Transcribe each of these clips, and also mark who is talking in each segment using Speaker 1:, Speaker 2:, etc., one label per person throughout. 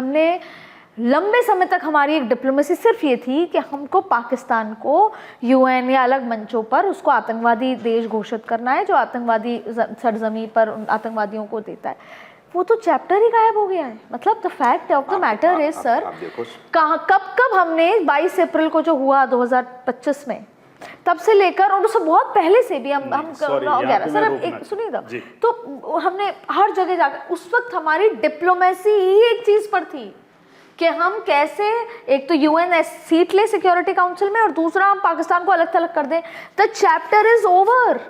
Speaker 1: हमने लंबे समय तक हमारी एक डिप्लोमेसी सिर्फ ये थी कि हमको पाकिस्तान को यूएन या अलग मंचों पर उसको आतंकवादी देश घोषित करना है जो आतंकवादी सरजमी पर आतंकवादियों को देता है। वो तो चैप्टर ही गायब हो गया है। मतलब the fact of the matter is sir, कहाँ कब हमने 22 अप्रैल को जो हुआ 2025 में, तब से लेकर और उससे बहुत पहले से भी हम सर अब एक सुनिएगा, तो हमने हर जगह जाकर उस वक्त हमारी डिप्लोमेसी ही एक चीज पर थी कि हम कैसे एक तो यूएन सीट ले सिक्योरिटी काउंसिल में और दूसरा हम पाकिस्तान को अलग थलग कर दें। The chapter is over.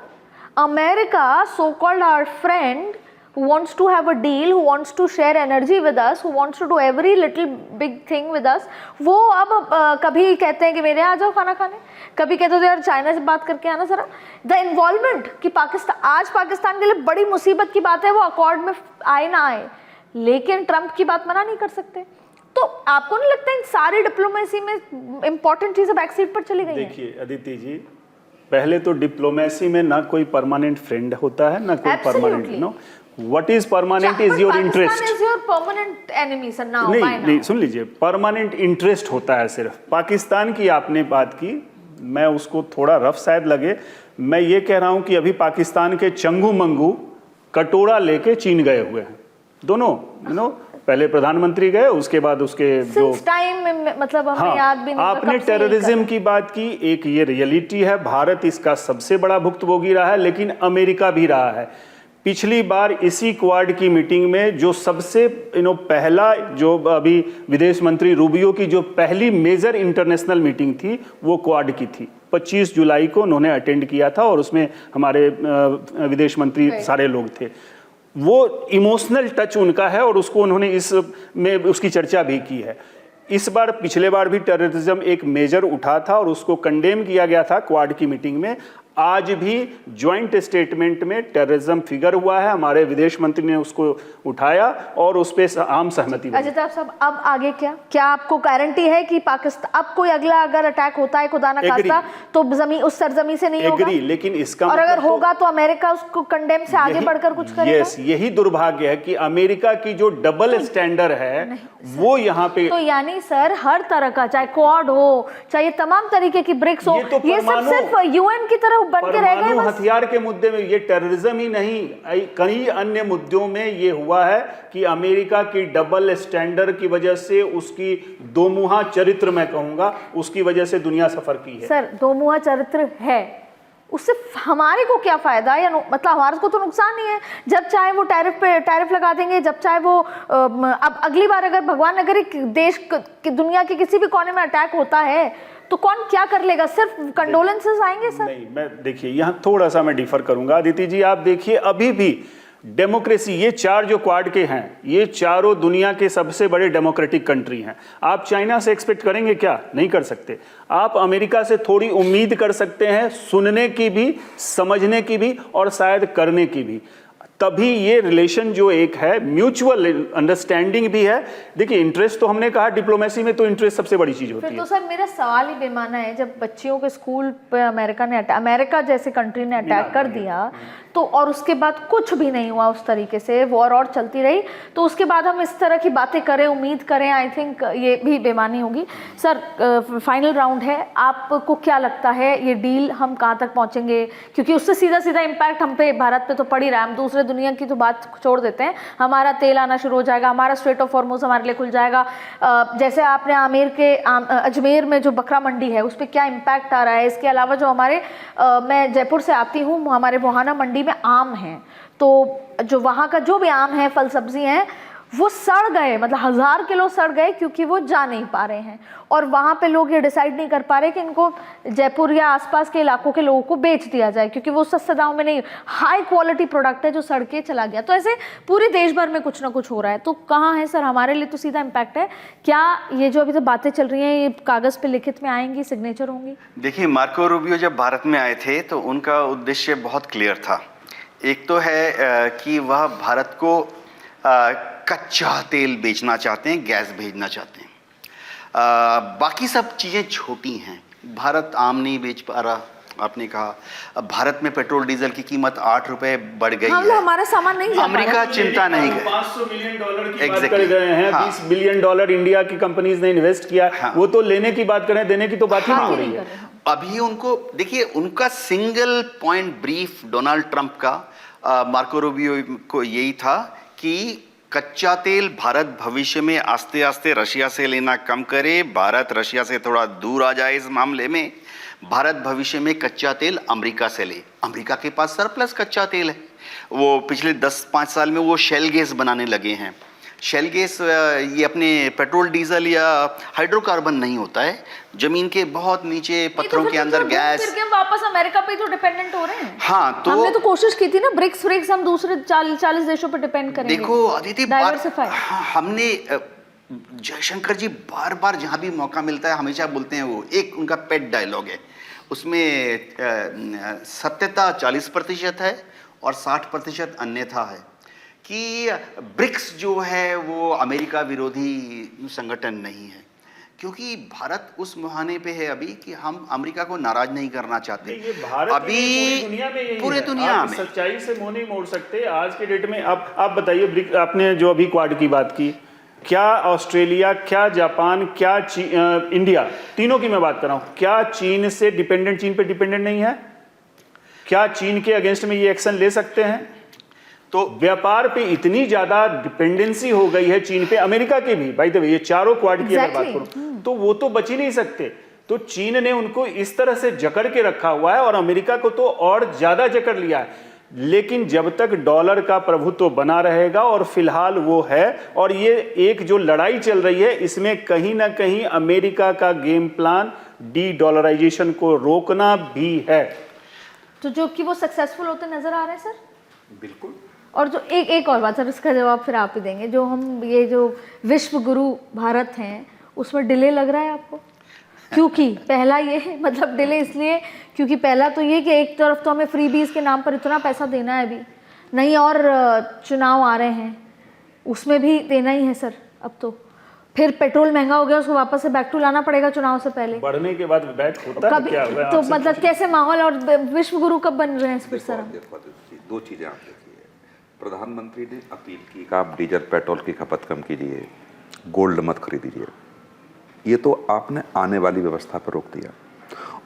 Speaker 1: America, so called our friend, who wants to have a deal, who wants to share energy with us, who wants to do every little big thing with us, वो अब कभी कहते हैं कि मेरे यहाँ आ जाओ खाना खाने, कभी कहते हो यार चाइना से बात करके आना जरा। द इन्वॉल्वमेंट कि पाकिस्तान आज पाकिस्तान के लिए बड़ी मुसीबत की बात है वो अकॉर्ड में आए ना आए, लेकिन ट्रंप की बात मना नहीं कर सकते। तो आपको नहीं लगता इन सारी डिप्लोमेसी में इंपॉर्टेंट चीजें बैक सीट पर चली गई हैं?
Speaker 2: देखिए अदिति जी, पहले तो डिप्लोमेसी में ना कोई परमानेंट फ्रेंड होता है ना कोई permanent no. What is permanent is your interest.
Speaker 1: Pakistan is your permanent enemy, sir. Now,
Speaker 2: नहीं, सुन लीजिए, परमानेंट इंटरेस्ट होता है सिर्फ। पाकिस्तान की आपने बात की, मैं उसको थोड़ा रफ शायद लगे, मैं ये कह रहा हूं कि अभी पाकिस्तान के चंगू मंगू कटोरा लेके चीन गए हुए हैं दोनों, पहले प्रधानमंत्री गए, उसके बाद उसके जो
Speaker 1: टाइम में मतलब हमें याद भी नहीं।
Speaker 2: आपने टेररिज्म की बात की, एक ये रियलिटी है, भारत इसका सबसे बड़ा भुक्तभोगी रहा है, लेकिन अमेरिका भी रहा है। पिछली बार इसी क्वाड की मीटिंग में जो सबसे पहला जो अभी विदेश मंत्री रूबियो की जो पहली मेजर इंटरनेशनल मीटिंग थी वो क्वाड की थी। 25 जुलाई को उन्होंने अटेंड किया था और उसमें हमारे विदेश मंत्री सारे लोग थे। वो इमोशनल टच उनका है और उसको उन्होंने इस में उसकी चर्चा भी की है। इस बार पिछले बार भी टेररिज्म एक मेजर उठा था और उसको कंडेम किया गया था क्वाड की मीटिंग में। आज भी ज्वाइंट स्टेटमेंट में टेररिज्म फिगर हुआ है, हमारे विदेश मंत्री ने उसको उठाया और उस पर आम सहमति बनी।
Speaker 1: अजय साहब, अब आगे क्या आपको गारंटी है कि पाकिस्तान अब कोई अगला अगर अटैक होता है खुदा ना खास्ता तो जमीन उस सरजमी से नहीं होगा?
Speaker 2: लेकिन इसका
Speaker 1: और अगर होगा तो अमेरिका उसको कंडेम से आगे बढ़कर कुछ करेगा?
Speaker 2: यस, यही दुर्भाग्य है कि अमेरिका की जो डबल स्टैंडर्ड है वो यहाँ पे।
Speaker 1: तो यानी सर हर तरह का, चाहे क्वाड हो, चाहे तमाम तरीके की ब्रिक्स हो, ये सब सिर्फ यूएन की तरह बन के रह गए।
Speaker 2: परमाणु हथियार के मुद्दे में ये टेररिज्म ही नहीं, कई अन्य मुद्दों में ये हुआ है कि अमेरिका की डबल स्टैंडर्ड की वजह से, उसकी दोमुहा चरित्र मैं कहूंगा, उसकी वजह से दुनिया सफर की है।
Speaker 1: सर दोमुहा चरित्र है, उससे हमारे को क्या फायदा या मतलब हमारे को तो नुकसान नहीं है। जब चाहे वो टैरिफ लगा देंगे, जब चाहे वो अब अगली बार अगर भगवान अगर एक देश दुनिया के किसी भी कोने में अटैक होता है तो कौन क्या कर लेगा? सिर्फ कंडोलेंसेस आएंगे सर?
Speaker 2: नहीं, मैं देखिए यहाँ थोड़ा सा मैं डिफर करूंगा अदिति जी। आप देखिए अभी भी डेमोक्रेसी, ये चार जो क्वाड के हैं ये चारों दुनिया के सबसे बड़े डेमोक्रेटिक कंट्री हैं। आप चाइना से एक्सपेक्ट करेंगे क्या? नहीं कर सकते। आप अमेरिका से थोड़ी उम्मीद कर सकते हैं, सुनने की भी, समझने की भी और शायद करने की भी। तभी ये रिलेशन जो एक है, म्यूचुअल अंडरस्टैंडिंग भी है। देखिए इंटरेस्ट तो हमने कहा डिप्लोमेसी में तो इंटरेस्ट सबसे बड़ी चीज होती है।
Speaker 1: तो सर मेरा सवाल ही बेमाना है, जब बच्चियों के स्कूल पे अमेरिका जैसे कंट्री ने अटैक कर दिया तो और उसके बाद कुछ भी नहीं हुआ उस तरीके से, वॉर और चलती रही, तो उसके बाद हम इस तरह की बातें करें, उम्मीद करें, आई थिंक ये भी बेमानी होगी। सर फाइनल राउंड है, आपको क्या लगता है ये डील हम कहाँ तक पहुँचेंगे? क्योंकि उससे सीधा सीधा इम्पैक्ट हम पे, भारत पे तो पड़ ही रहा है। हम दूसरे दुनिया की तो बात छोड़ देते हैं, हमारा तेल आना शुरू हो जाएगा, हमारा स्ट्रेट ऑफ हॉर्मुज़ हमारे लिए खुल जाएगा। जैसे आपने अजमेर में जो बकरा मंडी है उस पर क्या इम्पैक्ट आ रहा है? इसके अलावा जो हमारे मैं जयपुर से आती हूँ, हमारे मोहाना मंडी में आम हैं, तो जो वहाँ का जो भी आम है, फल सब्जी हैं, वो सड़ गए, मतलब 1000 किलो सड़ गए क्योंकि वो जा नहीं पा रहे हैं। और वहाँ पे लोग ये डिसाइड नहीं कर पा रहे कि इनको जयपुर या आसपास के इलाकों के लोगों को बेच दिया जाए क्योंकि वो सस्ते दाम में नहीं, हाई क्वालिटी प्रोडक्ट है जो सड़ के चला गया। तो ऐसे पूरे देश भर में कुछ ना कुछ हो रहा है। तो कहाँ है सर, हमारे लिए तो सीधा इम्पैक्ट है। क्या ये जो अभी तो बातें चल रही हैं ये कागज़ पे लिखित में आएंगी, सिग्नेचर होंगी?
Speaker 3: देखिए, मार्को रूबियो जब भारत में आए थे तो उनका उद्देश्य बहुत क्लियर था। एक तो है कि वह भारत को कच्चा तेल बेचना चाहते हैं, गैस भेजना चाहते हैं। बाकी सब चीज़ें छोटी हैं। भारत आम नहीं बेच पा रहा, आपने कहा अब भारत में पेट्रोल डीजल की कीमत 8 रुपए बढ़ गई
Speaker 1: हाँ,
Speaker 3: है।
Speaker 1: हमारा सामान नहीं जा पा रहा
Speaker 3: अमेरिका
Speaker 1: है।
Speaker 3: चिंता नहीं कर
Speaker 2: 500 मिलियन डॉलर की बात
Speaker 3: Exactly.
Speaker 2: कर गए हैं,
Speaker 3: हाँ।
Speaker 2: 20 बिलियन डॉलर इंडिया की कंपनीज ने इन्वेस्ट किया।
Speaker 3: हाँ।
Speaker 2: वो तो लेने की बात करें, देने की तो बात ही नहीं हो रही
Speaker 1: नहीं
Speaker 2: है।
Speaker 1: कर रहे हैं।
Speaker 3: अभी उनको देखिए, उनका single point brief Donald Trump का मार्को रूबियो को यही था कि कच्चा तेल भारत भविष्य में आस्ते आस्ते रशिया से लेना कम करे, भारत रशिया से थोड़ा दूर आ जाए। इस मामले में भारत भविष्य में कच्चा तेल अमेरिका से ले। अमेरिका के पास सरप्लस कच्चा तेल है, वो पिछले 10-5 साल में वो शेल गैस बनाने लगे हैं। शेल गैस ये अपने पेट्रोल डीजल या हाइड्रोकार्बन नहीं होता है, जमीन के बहुत नीचे पत्थरों के अंदर गैस।
Speaker 1: फिर के हम वापस अमेरिका पे ही तो डिपेंडेंट हो रहे हैं।
Speaker 3: हाँ, तो
Speaker 1: हमने तो कोशिश की थी ना, ब्रिक्स हम दूसरे 40 देशों पे डिपेंड करेंगे।
Speaker 3: देखो अदिति,
Speaker 1: डाइवर्सिफाई।
Speaker 3: हमने जयशंकर जी बार बार जहां भी मौका मिलता है हमेशा बोलते हैं, वो एक उनका पेट डायलॉग है, उसमें सत्यता 40% है और 60% अन्यथा है, कि ब्रिक्स जो है वो अमेरिका विरोधी संगठन नहीं है, क्योंकि भारत उस मुहाने पे है अभी कि हम अमेरिका को नाराज नहीं करना चाहते।
Speaker 2: ये भारत
Speaker 3: अभी
Speaker 2: पूरी दुनिया में यही
Speaker 3: पूरे
Speaker 2: है।
Speaker 3: दुनिया
Speaker 2: आप
Speaker 3: में
Speaker 2: सच्चाई से मुंह नहीं मोड़ सकते आज के डेट में। आप बताइए, आपने जो अभी क्वाड की बात की, क्या ऑस्ट्रेलिया, क्या जापान, क्या इंडिया, तीनों की मैं बात कर रहा हूं, क्या चीन से डिपेंडेंट, चीन पे डिपेंडेंट नहीं है? क्या चीन के अगेंस्ट में ये एक्शन ले सकते हैं? तो व्यापार पे इतनी ज्यादा डिपेंडेंसी हो गई है चीन पे, अमेरिका की भी, भाई ये चारों क्वाड की अगर बात करूं तो वो तो बच ही नहीं सकते। तो चीन ने उनको इस तरह से जकड़ के रखा हुआ है और अमेरिका को तो और ज्यादा जकड़ लिया है। लेकिन जब तक डॉलर का प्रभुत्व बना रहेगा, और फिलहाल वो है, और ये एक जो लड़ाई चल रही है इसमें कहीं ना कहीं अमेरिका का गेम प्लान डी डॉलराइजेशन को रोकना भी है।
Speaker 1: तो जो कि वो सक्सेसफुल होते नजर आ रहे हैं सर।
Speaker 3: बिल्कुल।
Speaker 1: और जो एक और बात सर, इसका जवाब फिर आप ही देंगे, जो हम ये जो विश्व गुरु भारत हैं उसमें डिले लग रहा है आपको? क्योंकि पहला ये मतलब डिले इसलिए क्योंकि पहला तो ये कि एक तरफ तो हमें फ्रीबीज के नाम पर इतना पैसा देना है, अभी नहीं और चुनाव आ रहे हैं उसमें भी देना ही है सर। अब तो फिर पेट्रोल महंगा हो गया, उसको वापस से बैक टू लाना पड़ेगा चुनाव से पहले।
Speaker 2: बढ़ने के बाद बैक होता है
Speaker 1: कभी
Speaker 2: क्या?
Speaker 1: तो मतलब कैसे माहौल, और विश्व गुरु कब बन रहे हैं फिर सर?
Speaker 4: दो चीज़ें आप देखिए, प्रधानमंत्री ने अपील की कि आप डीजल पेट्रोल की खपत कम कीजिए, गोल्ड मत खरीदिए। ये तो आपने आने वाली व्यवस्था पर रोक दिया,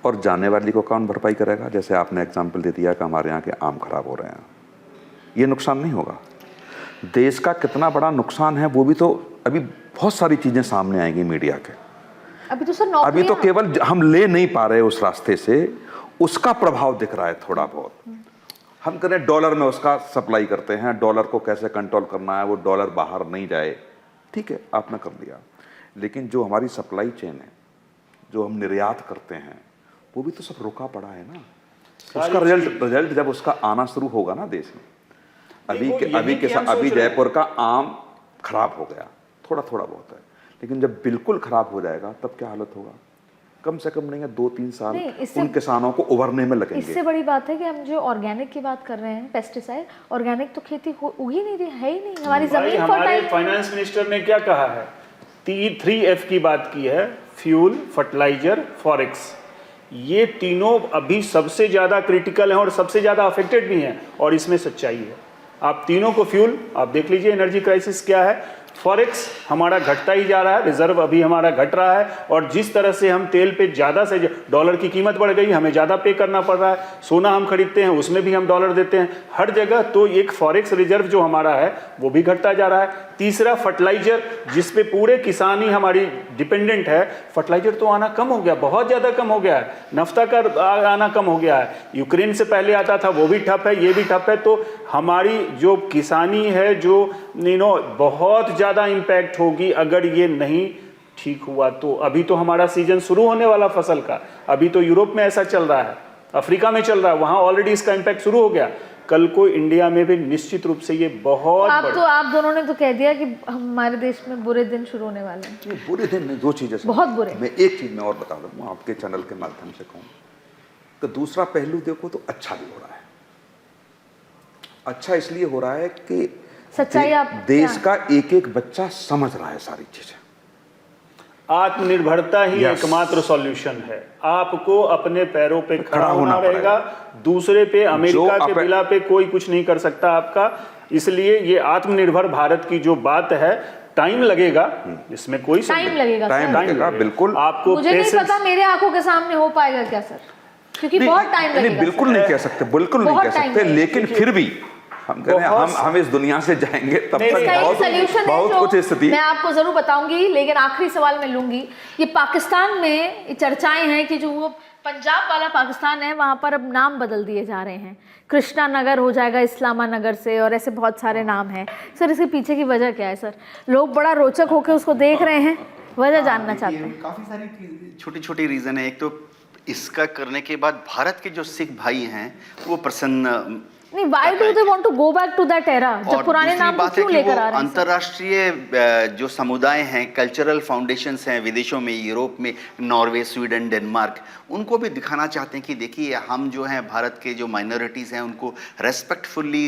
Speaker 4: और जाने वाली को कौन भरपाई करेगा? जैसे आपने एग्जाम्पल दे दिया कि हमारे यहाँ के आम खराब हो रहे हैं, ये नुकसान नहीं होगा। देश का कितना बड़ा नुकसान है वो भी तो अभी बहुत सारी चीज़ें सामने आएंगी मीडिया के।
Speaker 1: अभी तो सर
Speaker 4: अभी तो केवल हम ले नहीं पा रहे उस रास्ते से, उसका प्रभाव दिख रहा है थोड़ा बहुत। हम करें डॉलर में उसका सप्लाई करते हैं, डॉलर को कैसे कंट्रोल करना है, वो डॉलर बाहर नहीं जाए, ठीक है आपने कर लिया। लेकिन जो हमारी सप्लाई चेन है, जो हम निर्यात करते हैं, वो भी तो सब रुका पड़ा है ना। उसका रिजल्ट जब उसका आना शुरू होगा ना देश में, अभी जयपुर का आम खराब हो गया, थोड़ा थोड़ा बहुत है, लेकिन जब बिल्कुल खराब हो जाएगा तब क्या हालत होगा? कम से कम नहीं है 2-3 साल उन किसानों को उभरने में लगेंगे।
Speaker 1: इससे बड़ी बात है कि हम जो ऑर्गेनिक की बात कर रहे हैं, पेस्टिसाइड, ऑर्गेनिक तो खेती उगी नहीं रही है ही नहीं, हमारी जमीन
Speaker 2: हमारे फाइनेंस मिनिस्टर ने क्या कहा है? 3F की बात की है, फ्यूल, फर्टिलाइजर, फॉरेक्स। ये तीनों अभी सबसे ज्यादा क्रिटिकल हैं और सबसे ज्यादा अफेक्टेड भी हैं, और इसमें सच्चाई है। आप तीनों को, फ्यूल आप देख लीजिए एनर्जी क्राइसिस क्या है, फॉरेक्स हमारा घटता ही जा रहा है, रिजर्व अभी हमारा घट रहा है, और जिस तरह से हम तेल पे ज़्यादा से डॉलर की कीमत बढ़ गई, हमें ज़्यादा पे करना पड़ रहा है, सोना हम खरीदते हैं उसमें भी हम डॉलर देते हैं, हर जगह तो एक फॉरेक्स रिजर्व जो हमारा है वो भी घटता जा रहा है। तीसरा फर्टिलाइजर, जिस पे पूरे किसान ही हमारी डिपेंडेंट है, फर्टिलाइजर तो आना कम हो गया, बहुत ज़्यादा कम हो गया है, नफ्ता का आना कम हो गया है, यूक्रेन से पहले आता था वो भी ठप है, ये भी ठप है। तो हमारी जो किसानी है जो बहुत ज़्यादा इम्पैक्ट होगी अगर ये नहीं ठीक हुआ। तो अभी तो हमारा सीजन शुरू होने वाला फसल का, अभी तो यूरोप में ऐसा चल रहा है, अफ्रीका में चल रहा है, वहाँ ऑलरेडी इसका इम्पैक्ट शुरू हो गया, कल को इंडिया में भी निश्चित रूप से ये बहुत
Speaker 1: आप दोनों ने तो कह दिया कि हमारे देश में बुरे दिन शुरू होने वाले हैं।
Speaker 4: ये बुरे दिन नहीं, दो चीजें
Speaker 1: बहुत बुरे।
Speaker 4: मैं एक चीज में और बता दूँ आपके चैनल के माध्यम से कहूँ तो दूसरा पहलू देखो तो अच्छा भी हो रहा है। अच्छा इसलिए हो रहा है कि
Speaker 1: सच्चाई आप
Speaker 4: देश का एक एक बच्चा समझ रहा है सारी चीजें।
Speaker 2: आत्मनिर्भरता ही
Speaker 4: Yes.
Speaker 2: एकमात्र सॉल्यूशन है। आपको अपने पैरों पे खड़ा होना रहेगा, दूसरे पे, अमेरिका के बिला पे कोई कुछ नहीं कर सकता आपका। इसलिए ये आत्मनिर्भर भारत की जो बात है, टाइम लगेगा, इसमें कोई
Speaker 1: टाइम लगेगा
Speaker 4: टाइम
Speaker 1: सर।
Speaker 4: लगेगा, बिल्कुल।
Speaker 2: आपको
Speaker 1: मुझे नहीं
Speaker 2: patience-
Speaker 1: पता मेरे आंखों के सामने हो पाएगा क्या सर, क्योंकि बहुत टाइम
Speaker 4: नहीं,
Speaker 1: लगेगा।
Speaker 4: बिल्कुल नहीं कह सकते, बिल्कुल नहीं
Speaker 1: बहुत
Speaker 4: कह
Speaker 1: time
Speaker 4: सकते,
Speaker 1: लगेगा।
Speaker 4: लेकिन फिर भी हम कह रहे हैं हम इस दुनिया से जाएंगे तब
Speaker 2: नहीं,
Speaker 4: तक
Speaker 1: इसका एक सलूशन है
Speaker 4: बहुत कुछ
Speaker 1: जो
Speaker 4: स्थिति।
Speaker 1: मैं आपको जरूर बताऊंगी, लेकिन आखिरी सवाल मैं लूंगी। ये पाकिस्तान में चर्चाएं हैं कि जो वो पंजाब वाला पाकिस्तान है, वहां पर अब नाम बदल दिए जा रहे हैं, कृष्णा नगर हो जाएगा इस्लामा नगर से, और ऐसे बहुत सारे नाम हैं। सर इसके पीछे की वजह क्या है सर? लोग बड़ा रोचक होकर उसको देख रहे हैं, वजह जानना चाहते हैं।
Speaker 3: काफ़ी सारी छोटी छोटी रीज़न है। एक तो इसका करने के बाद भारत के जो सिख भाई हैं वो प्रसन्न
Speaker 1: नहीं, why do they want to go back to that era?
Speaker 3: और
Speaker 1: जब पुराने
Speaker 3: दूसरी
Speaker 1: नाम को
Speaker 3: बात है
Speaker 1: क्यों
Speaker 3: कि
Speaker 1: लेकर
Speaker 3: वो
Speaker 1: आ रहे हैं सर?
Speaker 3: अंतर्राष्ट्रीय जो समुदाय हैं, कल्चरल फाउंडेशंस हैं विदेशों में, यूरोप में, नॉर्वे, स्वीडन, डेनमार्क, उनको भी दिखाना चाहते हैं कि देखिए हम जो हैं भारत के जो माइनॉरिटीज़ हैं उनको रेस्पेक्टफुली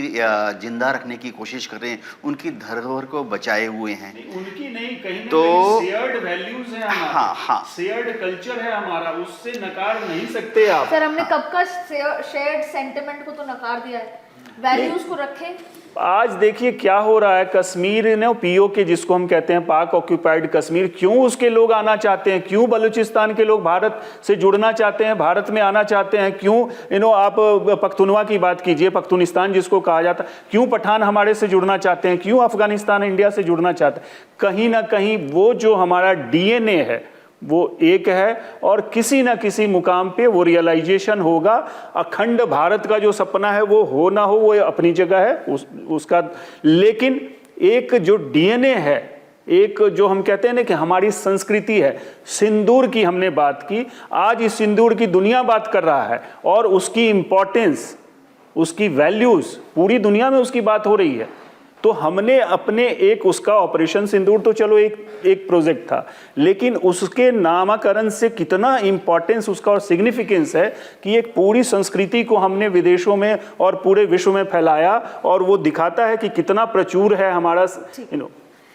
Speaker 3: जिंदा रखने की कोशिश कर रहे हैं, उनकी धरोहर को बचाए हुए हैं।
Speaker 2: उनकी नहीं, कहीं ना
Speaker 3: तो
Speaker 2: कहीं शेयर्ड वैल्यूज है हमारा,
Speaker 3: हाँ, हाँ।
Speaker 2: शेयर्ड कल्चर है हमारा, उससे नकार नहीं सकते आप।
Speaker 1: सर हमने कब का शेयर्ड सेंटिमेंट को तो नकार दिया है, वैल्यूज को रखें।
Speaker 2: आज देखिए क्या हो रहा है, कश्मीर ने पीओके जिसको हम कहते हैं, पाक ऑक्यूपाइड कश्मीर, क्यों उसके लोग आना चाहते हैं, क्यों बलूचिस्तान के लोग भारत से जुड़ना चाहते हैं, भारत में आना चाहते हैं, क्यों आप पख्तूनवा की बात कीजिए, पख्तूनिस्तान जिसको कहा जाता है, क्यों पठान हमारे से जुड़ना चाहते हैं, क्यों अफगानिस्तान इंडिया से जुड़ना चाहते हैं? कहीं ना कहीं वो जो हमारा डीएनए है वो एक है, और किसी ना किसी मुकाम पे वो रियलाइजेशन होगा। अखंड भारत का जो सपना है वो हो ना हो, वो अपनी जगह है उसका, लेकिन एक जो डीएनए है, एक जो हम कहते हैं ना कि हमारी संस्कृति है, सिंदूर की हमने बात की, आज इस सिंदूर की दुनिया बात कर रहा है, और उसकी इंपॉर्टेंस, उसकी वैल्यूज पूरी दुनिया में उसकी बात हो रही है। तो हमने अपने एक उसका ऑपरेशन सिंदूर तो चलो एक प्रोजेक्ट था, लेकिन उसके नामकरण से कितना इंपॉर्टेंस उसका और सिग्निफिकेंस है कि एक पूरी संस्कृति को हमने विदेशों में और पूरे विश्व में फैलाया, और वो दिखाता है कि कितना प्रचुर है हमारा